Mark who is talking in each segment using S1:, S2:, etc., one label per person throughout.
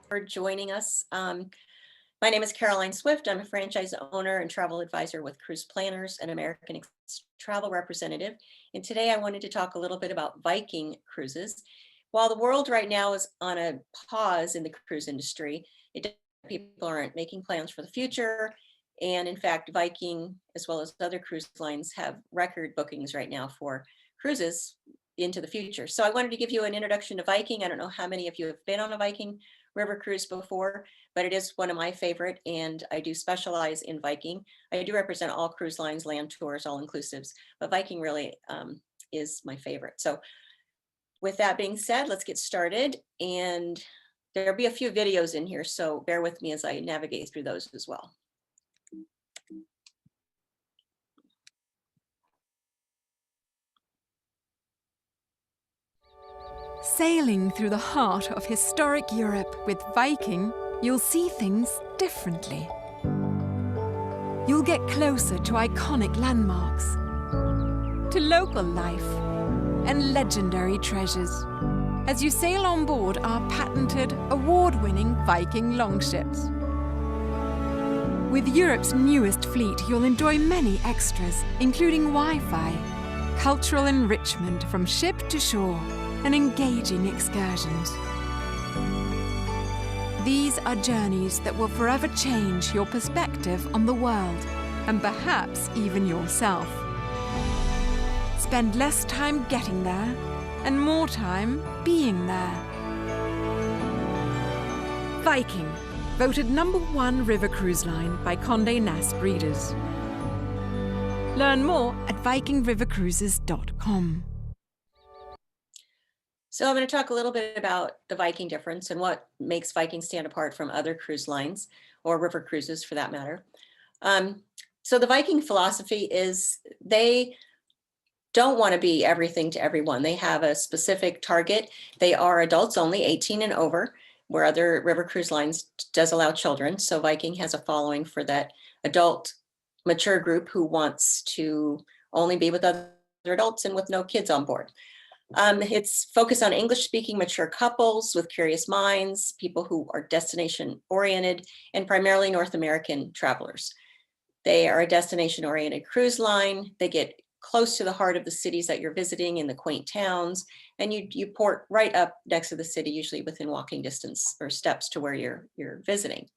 S1: for joining us. My name is Caroline Swift. I'm a franchise owner and travel advisor with Cruise Planners and American Travel Representative. And today I wanted to talk a little bit about Viking cruises. While the world right now is on a pause in the cruise industry, people aren't making plans for the future. And in fact, Viking, as well as other cruise lines, have record bookings right now for cruises into the future. So I wanted to give you an introduction to Viking. I don't know how many of you have been on a Viking river cruise before, but it is one of my favorite, and I do specialize in Viking. I do represent all cruise lines, land tours, all inclusives, but Viking really is my favorite. So with that being said, let's get started. And there'll be a few videos in here, so bear with me as I navigate through those as well.
S2: Sailing through the heart of historic Europe with Viking, you'll see things differently. You'll get closer to iconic landmarks, to local life, and legendary treasures as you sail on board our patented, award-winning Viking longships. With Europe's newest fleet, you'll enjoy many extras, including Wi-Fi, cultural enrichment from ship to shore, and engaging excursions. These are journeys that will forever change your perspective on the world, and perhaps even yourself. Spend less time getting there, and more time being there. Viking, voted #1 river cruise line by Condé Nast readers. Learn more at vikingrivercruises.com.
S1: So I'm going to talk a little bit about the Viking difference and what makes Viking stand apart from other cruise lines or river cruises for that matter. So the Viking philosophy is they don't want to be everything to everyone. They have a specific target. They are adults only, 18 and over, where other river cruise lines does allow children. So Viking has a following for that adult mature group who wants to only be with other adults and with no kids on board. It's focused on English-speaking mature couples with curious minds, people who are destination-oriented, and primarily North American travelers. They are a destination-oriented cruise line. They get close to the heart of the cities that you're visiting in the quaint towns, and you port right up next to the city, usually within walking distance or steps to where you're visiting.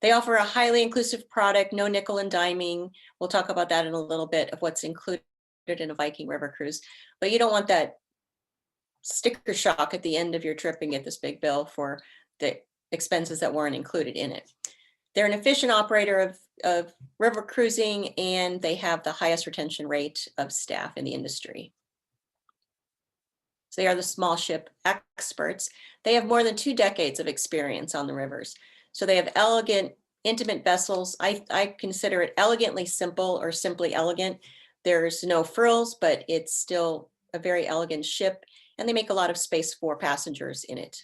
S1: They offer a highly inclusive product, no nickel and diming. We'll talk about that in a little bit of what's included in a Viking river cruise, but you don't want that sticker shock at the end of your trip and get this big bill for the expenses that weren't included in it. They're an efficient operator of river cruising, and they have the highest retention rate of staff in the industry. So they are the small ship experts. They have more than 2 decades of experience on the rivers. So they have elegant, intimate vessels. I consider it elegantly simple or simply elegant. There's no frills, but it's still a very elegant ship, and they make a lot of space for passengers in it.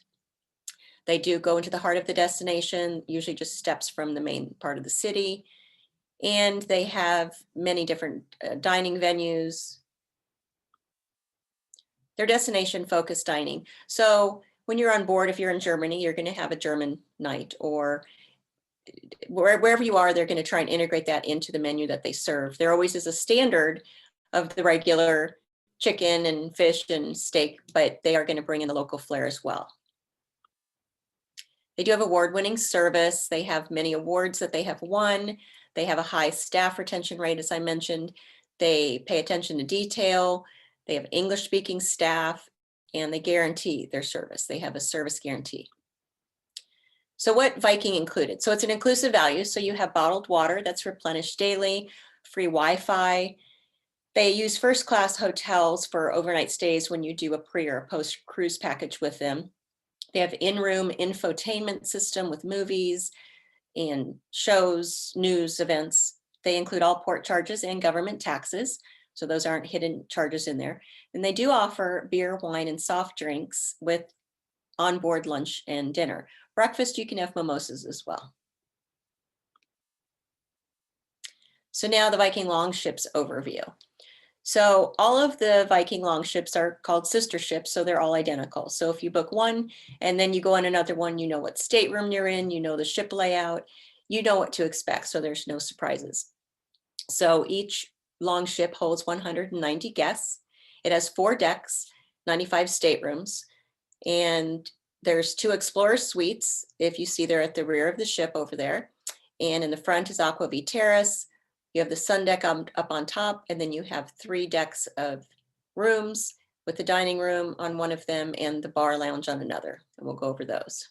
S1: They do go into the heart of the destination, usually just steps from the main part of the city. And they have many different dining venues. They're destination-focused dining. So when you're on board, if you're in Germany, you're going to have a German night, or wherever you are, they're going to try and integrate that into the menu that they serve. There always is a standard of the regular chicken and fish and steak, but they are going to bring in the local flair as well. They do have award-winning service. They have many awards that they have won. They have a high staff retention rate, as I mentioned. They pay attention to detail. They have English-speaking staff, and they guarantee their service. They have a service guarantee. So what Viking included? So it's an inclusive value. So you have bottled water that's replenished daily, free Wi-Fi. They use first-class hotels for overnight stays when you do a pre or post-cruise package with them. They have in-room infotainment system with movies and shows, news, events. They include all port charges and government taxes, so those aren't hidden charges in there. And they do offer beer, wine, and soft drinks with onboard lunch and dinner. Breakfast, you can have mimosas as well. So now the Viking Longships overview. So all of the Viking longships are called sister ships, so they're all identical. So if you book one and then you go on another one, you know what stateroom you're in, you know the ship layout, you know what to expect, so there's no surprises. So each longship holds 190 guests. It has 4 decks, 95 staterooms, and there's 2 Explorer suites, if you see they're at the rear of the ship over there. And in the front is Aqua V Terrace. You have the sun deck up on top, and then you have 3 decks of rooms with the dining room on one of them and the bar lounge on another. And we'll go over those.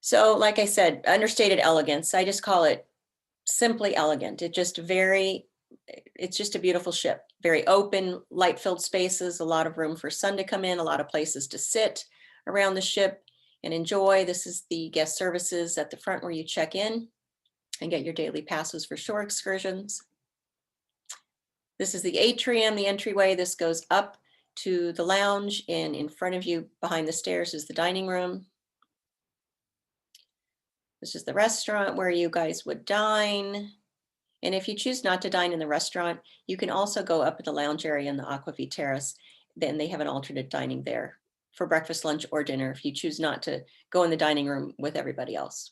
S1: So like I said, understated elegance. I just call it simply elegant. It's just a beautiful ship. Very open, light-filled spaces, a lot of room for sun to come in, a lot of places to sit around the ship and enjoy. This is the guest services at the front where you check in and get your daily passes for shore excursions. This is the atrium, the entryway. This goes up to the lounge, and in front of you behind the stairs is the dining room. This is the restaurant where you guys would dine. And if you choose not to dine in the restaurant, you can also go up in the lounge area in the Aqua V Terrace. Then they have an alternate dining there for breakfast, lunch, or dinner if you choose not to go in the dining room with everybody else.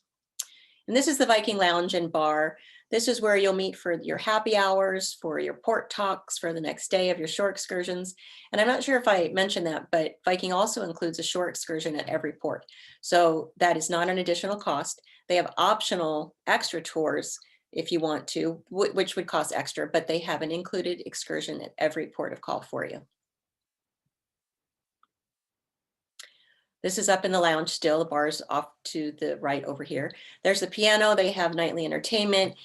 S1: And this is the Viking Lounge and Bar. This is where you'll meet for your happy hours, for your port talks, for the next day of your shore excursions. And I'm not sure if I mentioned that, but Viking also includes a shore excursion at every port. So that is not an additional cost. They have optional extra tours if you want to, which would cost extra, but they have an included excursion at every port of call for you. This is up in the lounge still. The bar's off to the right over here. There's the piano. They have nightly entertainment.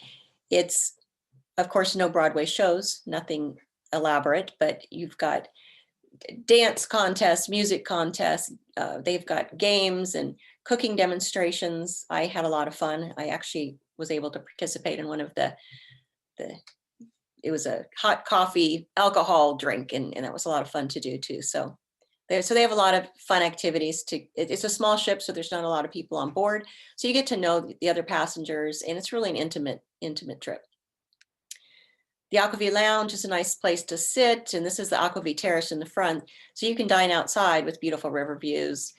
S1: It's, of course, no Broadway shows, nothing elaborate, but you've got dance contests, music contests. They've got games and cooking demonstrations. I had a lot of fun. I actually was able to participate in one of it was a hot coffee alcohol drink, and that was a lot of fun to do too. So they have a lot of fun activities. It's a small ship, so there's not a lot of people on board. So you get to know the other passengers, and it's really an intimate trip. The Aqua V Lounge is a nice place to sit, and this is the Aqua V Terrace in the front. So you can dine outside with beautiful river views.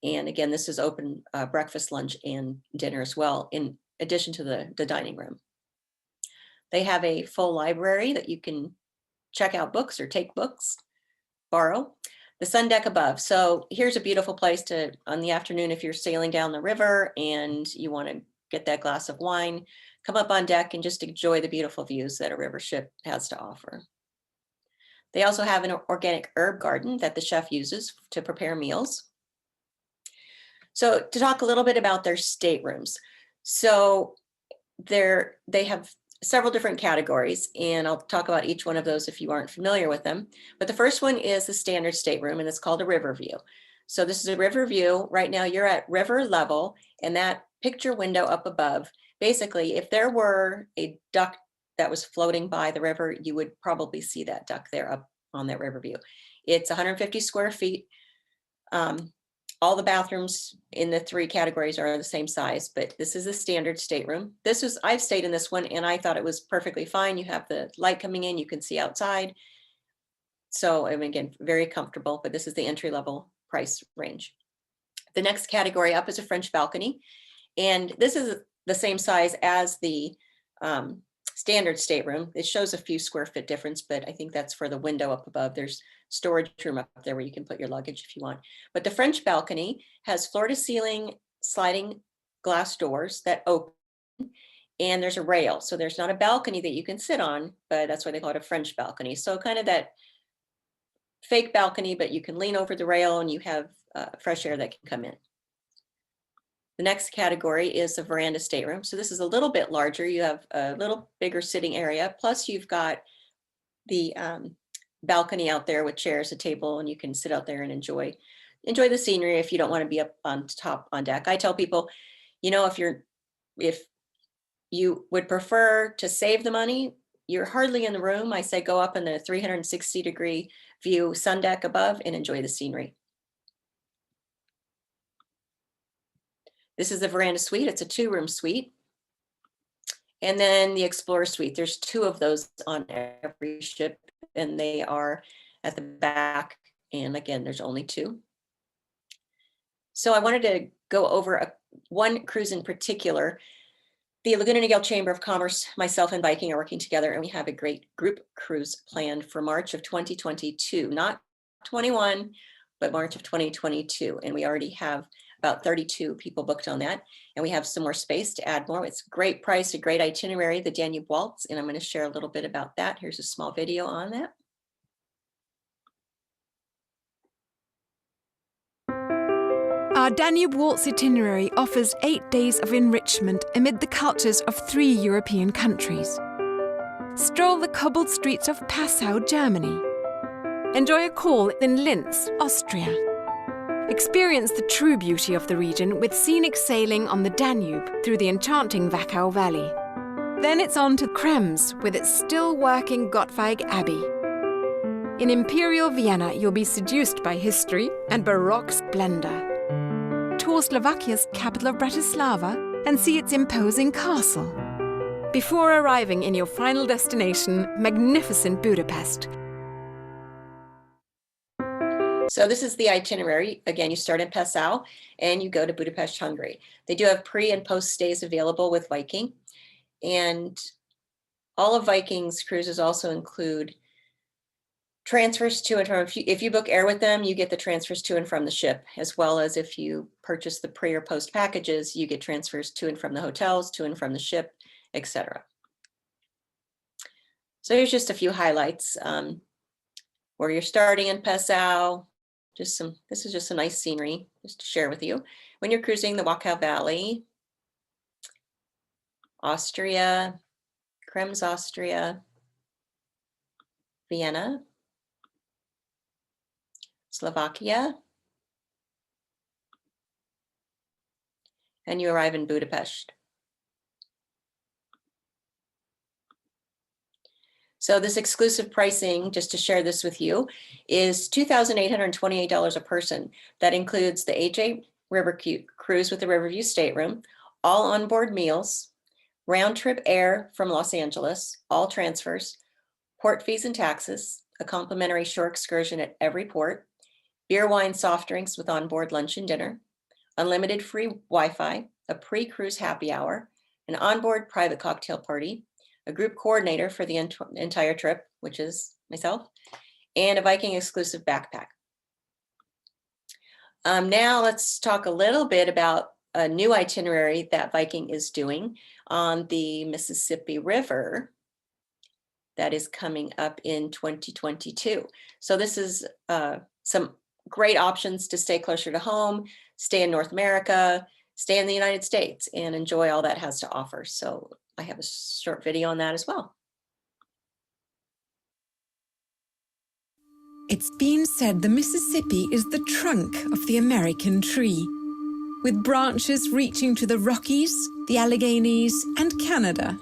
S1: And again, this is open breakfast, lunch, and dinner as well, in addition to the dining room. They have a full library that you can check out books or take books, borrow. The sun deck above. So here's a beautiful place to, on the afternoon, if you're sailing down the river and you want to get that glass of wine, come up on deck and just enjoy the beautiful views that a river ship has to offer. They also have an organic herb garden that the chef uses to prepare meals. So to talk a little bit about their staterooms. So they have several different categories, and I'll talk about each one of those if you aren't familiar with them. But the first one is the standard stateroom, and it's called a river view. So this is a river view. Right now you're at river level, and that picture window up above, basically, if there were a duck that was floating by the river, you would probably see that duck there up on that river view. It's 150 square feet. All the bathrooms in the 3 categories are the same size, but this is a standard stateroom. I've stayed in this one and I thought it was perfectly fine. You have the light coming in, you can see outside. So, I mean, again, very comfortable, but this is the entry level price range. The next category up is a French balcony. And this is the same size as the standard stateroom. It shows a few square foot difference, but I think that's for the window up above. There's storage room up there where you can put your luggage if you want. But the French balcony has floor to ceiling sliding glass doors that open, and there's a rail. So there's not a balcony that you can sit on, but that's why they call it a French balcony. So kind of that fake balcony, but you can lean over the rail and you have fresh air that can come in. The next category is a veranda stateroom. So this is a little bit larger. You have a little bigger sitting area. Plus you've got the balcony out there with chairs, a table, and you can sit out there and enjoy the scenery if you don't want to be up on top on deck. I tell people, you know, if you would prefer to save the money, you're hardly in the room. I say go up in the 360-degree view sun deck above and enjoy the scenery. This is the veranda suite. It's a 2-room suite. And then the Explorer Suite, there's 2 of those on every ship, and they are at the back. And again, there's only 2. So I wanted to go over one cruise in particular. The Laguna Niguel Chamber of Commerce, myself and Viking are working together, and we have a great group cruise planned for March of 2022, not 21, but March of 2022. And we already have about 32 people booked on that. And we have some more space to add more. It's a great price, a great itinerary, the Danube Waltz. And I'm going to share a little bit about that. Here's a small video on that.
S2: Our Danube Waltz itinerary offers 8 days of enrichment amid the cultures of 3 European countries. Stroll the cobbled streets of Passau, Germany. Enjoy a call in Linz, Austria. Experience the true beauty of the region with scenic sailing on the Danube through the enchanting Wachau Valley. Then it's on to Krems with its still-working Gottweig Abbey. In Imperial Vienna, you'll be seduced by history and Baroque splendor. Tour Slovakia's capital of Bratislava and see its imposing castle. Before arriving in your final destination, magnificent Budapest.
S1: So this is the itinerary. Again, you start in Passau and you go to Budapest, Hungary. They do have pre and post stays available with Viking. And all of Viking's cruises also include transfers to and from. If you book air with them, you get the transfers to and from the ship, as well as if you purchase the pre or post packages, you get transfers to and from the hotels, to and from the ship, etc. So here's just a few highlights. Where you're starting in Passau, this is just some nice scenery just to share with you. When you're cruising the Wachau Valley, Austria, Krems, Austria, Vienna, Slovakia, and you arrive in Budapest. So this exclusive pricing, just to share this with you, is $2,828 a person. That includes the AJ River cruise with the Riverview stateroom, all onboard meals, round trip air from Los Angeles, all transfers, port fees and taxes, a complimentary shore excursion at every port, beer, wine, soft drinks with onboard lunch and dinner, unlimited free Wi-Fi, a pre-cruise happy hour, an onboard private cocktail party, a group coordinator for the entire trip, which is myself, and a Viking exclusive backpack. Now let's talk a little bit about a new itinerary that Viking is doing on the Mississippi River that is coming up in 2022. So this is some great options to stay closer to home, stay in North America, stay in the United States, and enjoy all that has to offer. So I have a short video on that as well.
S2: It's been said the Mississippi is the trunk of the American tree, with branches reaching to the Rockies, the Alleghenies, and Canada.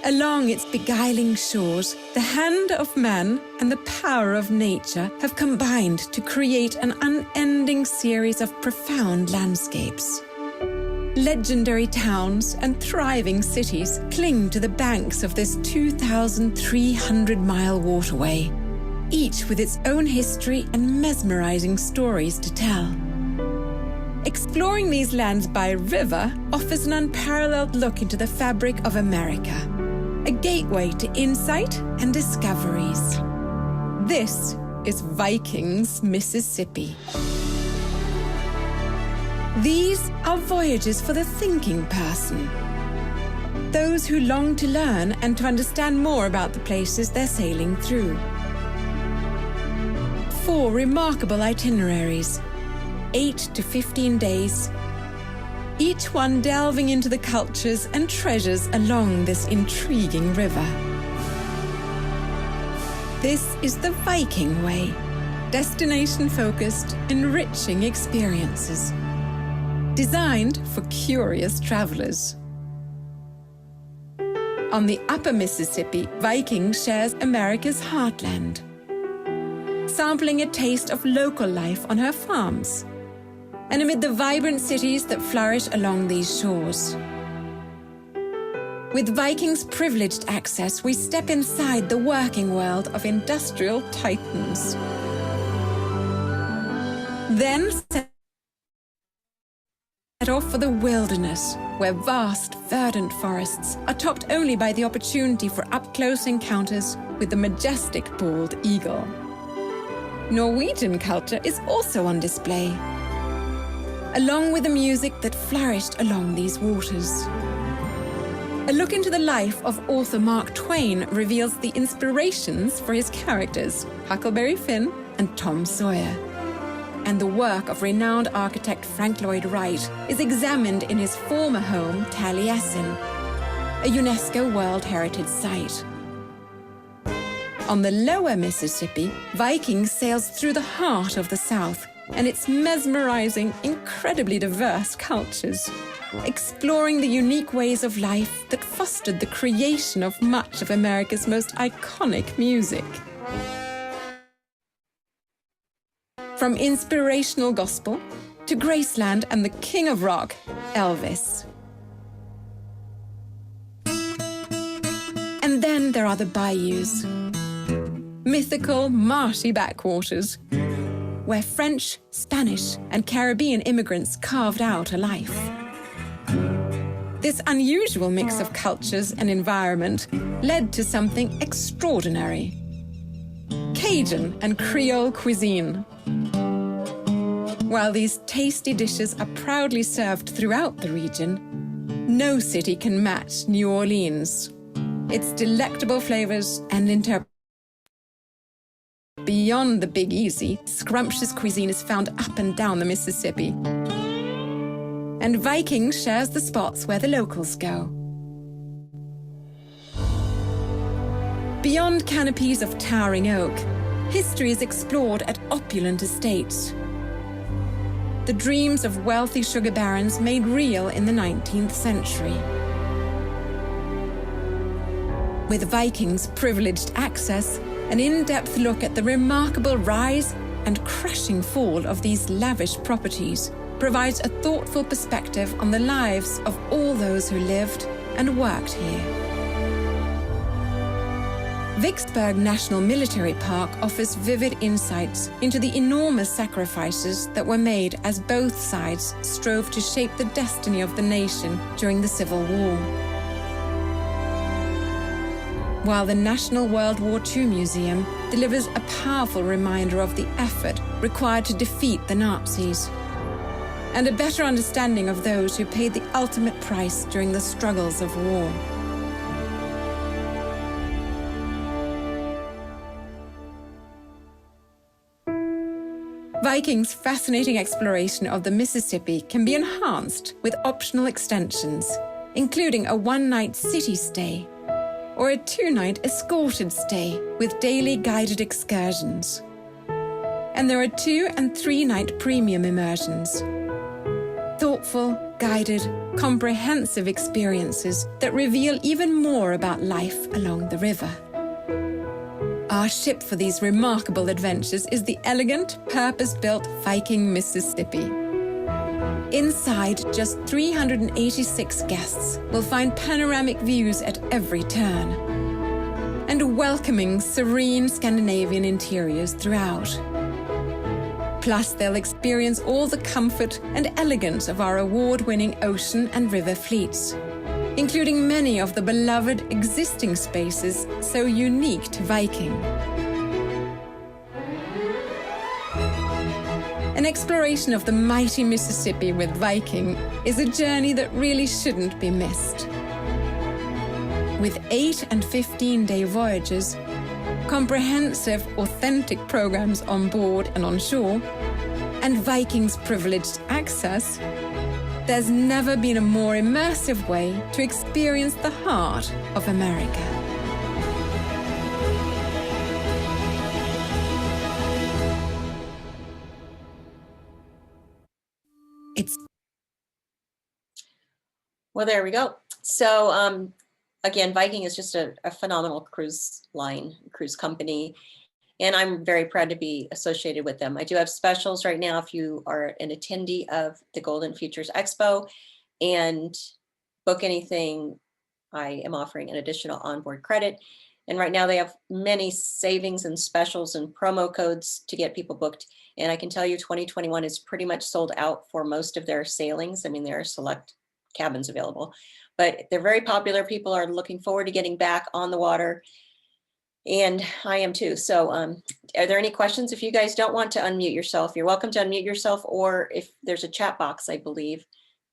S2: Along its beguiling shores, the hand of man and the power of nature have combined to create an unending series of profound landscapes. Legendary towns and thriving cities cling to the banks of this 2,300-mile waterway, each with its own history and mesmerizing stories to tell. Exploring these lands by river offers an unparalleled look into the fabric of America, a gateway to insight and discoveries. This is Viking's Mississippi. These are voyages for the thinking person, those who long to learn and to understand more about the places they're sailing through. 4 remarkable itineraries, 8 to 15 days, each one delving into the cultures and treasures along this intriguing river. This is the Viking way, destination-focused, enriching experiences. Designed for curious travelers. On the upper Mississippi, Viking shares America's heartland, sampling a taste of local life on her farms, and amid the vibrant cities that flourish along these shores. With Viking's privileged access, we step inside the working world of industrial titans. Then set off for the wilderness, where vast, verdant forests are topped only by the opportunity for up-close encounters with the majestic bald eagle. Norwegian culture is also on display, along with the music that flourished along these waters. A look into the life of author Mark Twain reveals the inspirations for his characters, Huckleberry Finn and Tom Sawyer. And the work of renowned architect Frank Lloyd Wright is examined in his former home, Taliesin, a UNESCO World Heritage Site. On the lower Mississippi, Viking sails through the heart of the South and its mesmerizing, incredibly diverse cultures, exploring the unique ways of life that fostered the creation of much of America's most iconic music. From inspirational gospel to Graceland and the king of rock, Elvis. And then there are the bayous, mythical, marshy backwaters, where French, Spanish, and Caribbean immigrants carved out a life. This unusual mix of cultures and environment led to something extraordinary: Cajun and Creole cuisine. While these tasty dishes are proudly served throughout the region, no city can match New Orleans. Its delectable flavors and interpretation. Beyond the Big Easy, scrumptious cuisine is found up and down the Mississippi. And Viking shares the spots where the locals go. Beyond canopies of towering oak, history is explored at opulent estates. The dreams of wealthy sugar barons made real in the 19th century. With Vikings' privileged access, an in-depth look at the remarkable rise and crashing fall of these lavish properties provides a thoughtful perspective on the lives of all those who lived and worked here. Vicksburg National Military Park offers vivid insights into the enormous sacrifices that were made as both sides strove to shape the destiny of the nation during the Civil War. While the National World War II Museum delivers a powerful reminder of the effort required to defeat the Nazis, and a better understanding of those who paid the ultimate price during the struggles of war. Viking's fascinating exploration of the Mississippi can be enhanced with optional extensions, including a one-night city stay or a two-night escorted stay with daily guided excursions. And there are 2- and 3-night premium immersions. Thoughtful, guided, comprehensive experiences that reveal even more about life along the river. Our ship for these remarkable adventures is the elegant, purpose-built Viking Mississippi. Inside, just 386 guests will find panoramic views at every turn, and welcoming, serene Scandinavian interiors throughout. Plus, they'll experience all the comfort and elegance of our award-winning ocean and river fleets, including many of the beloved existing spaces so unique to Viking. An exploration of the mighty Mississippi with Viking is a journey that really shouldn't be missed. With 8- and 15-day voyages, comprehensive, authentic programs on board and on shore, and Viking's privileged access, there's never been a more immersive way to experience the heart of America.
S1: Well, there we go. So again, Viking is just a phenomenal cruise company, and I'm very proud to be associated with them. I do have specials right now if you are an attendee of the Golden Futures Expo and book anything I am offering an additional onboard credit. And right now they have many savings and specials and promo codes to get people booked. And I can tell you 2021 is pretty much sold out for most of their sailings. I mean, there are select cabins available, but they're very popular. People are looking forward to getting back on the water. And I am too. So are there any questions? If you guys don't want to unmute yourself, you're welcome to unmute yourself, or if there's a chat box, I believe,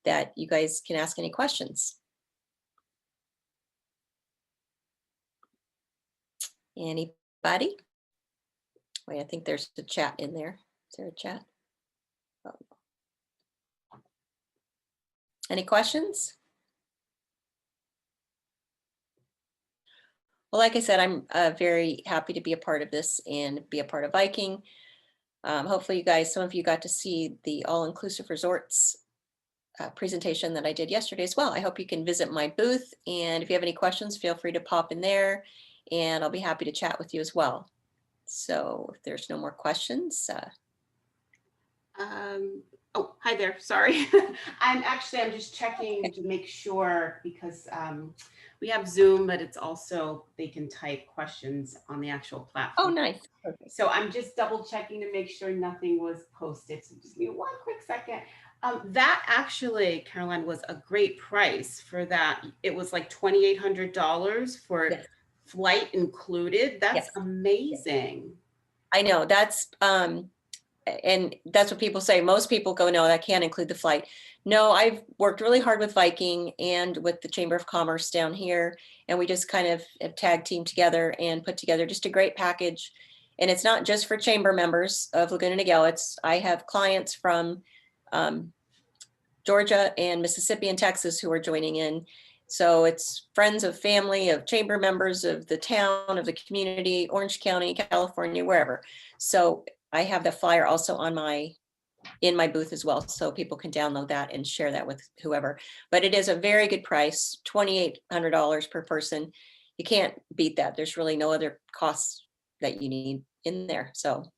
S1: that you guys can ask any questions. Anybody? Wait, I think there's a chat in there. Is there a chat? Oh. Any questions? Well, like I said, I'm very happy to be a part of this and be a part of Viking. Hopefully you guys, some of you got to see the all-inclusive resorts presentation that I did yesterday as well. I hope you can visit my booth, and if you have any questions, feel free to pop in there and I'll be happy to chat with you as well. So if there's no more questions.
S3: Oh, hi there. Sorry. I'm just checking to make sure because we have Zoom, but it's also, they can type questions on the actual platform.
S1: Oh, nice. Perfect.
S3: So I'm just double checking to make sure nothing was posted. So just give me one quick second. That actually, Caroline, was a great price for that. It was like $2,800 for
S1: Yes.
S3: flight included. That's
S1: Yes.
S3: amazing.
S1: I know that's, and that's what people say. Most people go, no, that can't include the flight. No, I've worked really hard with Viking and with the Chamber of Commerce down here. And we just kind of have tag team together and put together just a great package. And it's not just for chamber members of Laguna Niguel. I have clients from Georgia and Mississippi and Texas who are joining in. So it's friends of family, of chamber members, of the town, of the community, Orange County, California, wherever. So I have the flyer also on in my booth as well, so people can download that and share that with whoever. But it is a very good price, $2,800 per person. You can't beat that. There's really no other costs that you need in there. So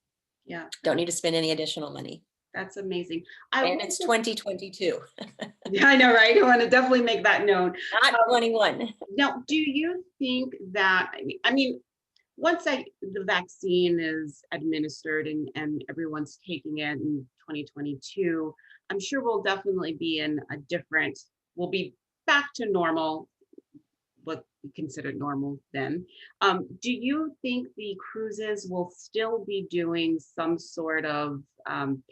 S3: Yeah,
S1: don't need to spend any additional money.
S3: that's amazing.
S1: And it's 2022.
S3: Yeah, I know, right? I want to definitely make that known.
S1: Not 21.
S3: Now, do you think that, I mean, once the vaccine is administered and everyone's taking it in 2022, I'm sure we'll definitely be in a different, we'll be back to normal, what we considered normal then. Do you think the cruises will still be doing some sort of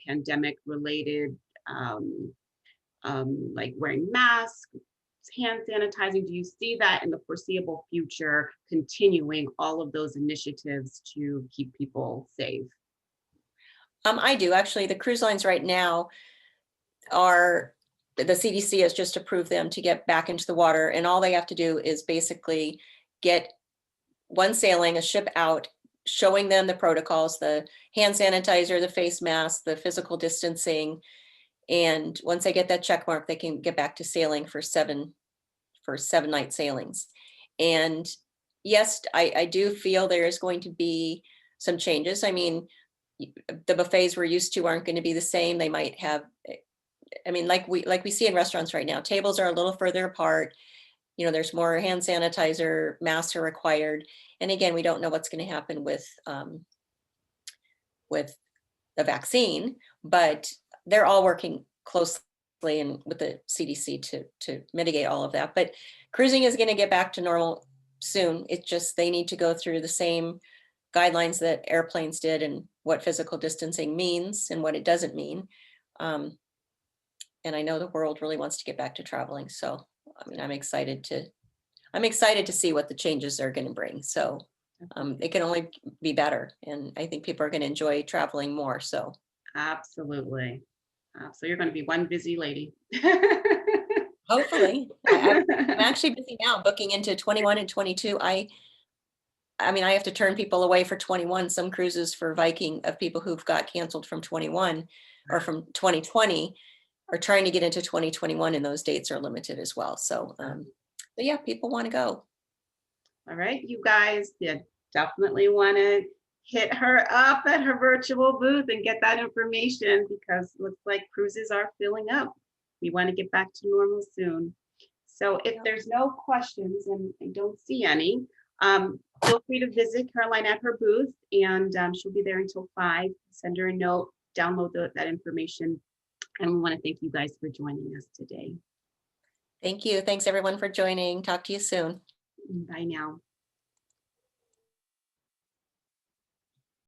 S3: pandemic related, like wearing masks, hand sanitizing? Do you see that in the foreseeable future continuing all of those initiatives to keep people safe?
S1: I do actually. The cruise lines right now the CDC has just approved them to get back into the water, and all they have to do is basically get one sailing, a ship out, showing them the protocols, the hand sanitizer, the face mask, the physical distancing. And once they get that check mark, they can get back to sailing for 7-night sailings. And yes, I do feel there is going to be some changes. I mean, the buffets we're used to aren't going to be the same. They might have, I mean, like we see in restaurants right now, tables are a little further apart. You know, there's more hand sanitizer, masks are required. And again, we don't know what's going to happen with the vaccine, but they're all working closely and with the CDC to mitigate all of that. But cruising is going to get back to normal soon. It's just they need to go through the same guidelines that airplanes did and what physical distancing means and what it doesn't mean. And I know the world really wants to get back to traveling. So, I mean, I'm excited to see what the changes are going to bring. So it can only be better. And I think people are going to enjoy traveling more. So
S3: Absolutely. So you're going to be one busy lady.
S1: hopefully. I'm actually busy now booking into 21 and 22. I mean, I have to turn people away for 21. Some cruises for Viking of people who've got canceled from 21 or from 2020 are trying to get into 2021, and those dates are limited as well. So, but yeah, people want to go.
S3: All right, you guys did definitely want to hit her up at her virtual booth and get that information because it looks like cruises are filling up. We want to get back to normal soon. So if there's no questions, and I don't see any, feel free to visit Caroline at her booth, and she'll be there until 5. Send her a note, download that information. And we want to thank you guys for joining us today.
S1: Thank you. Thanks everyone for joining. Talk to you soon.
S3: Bye now.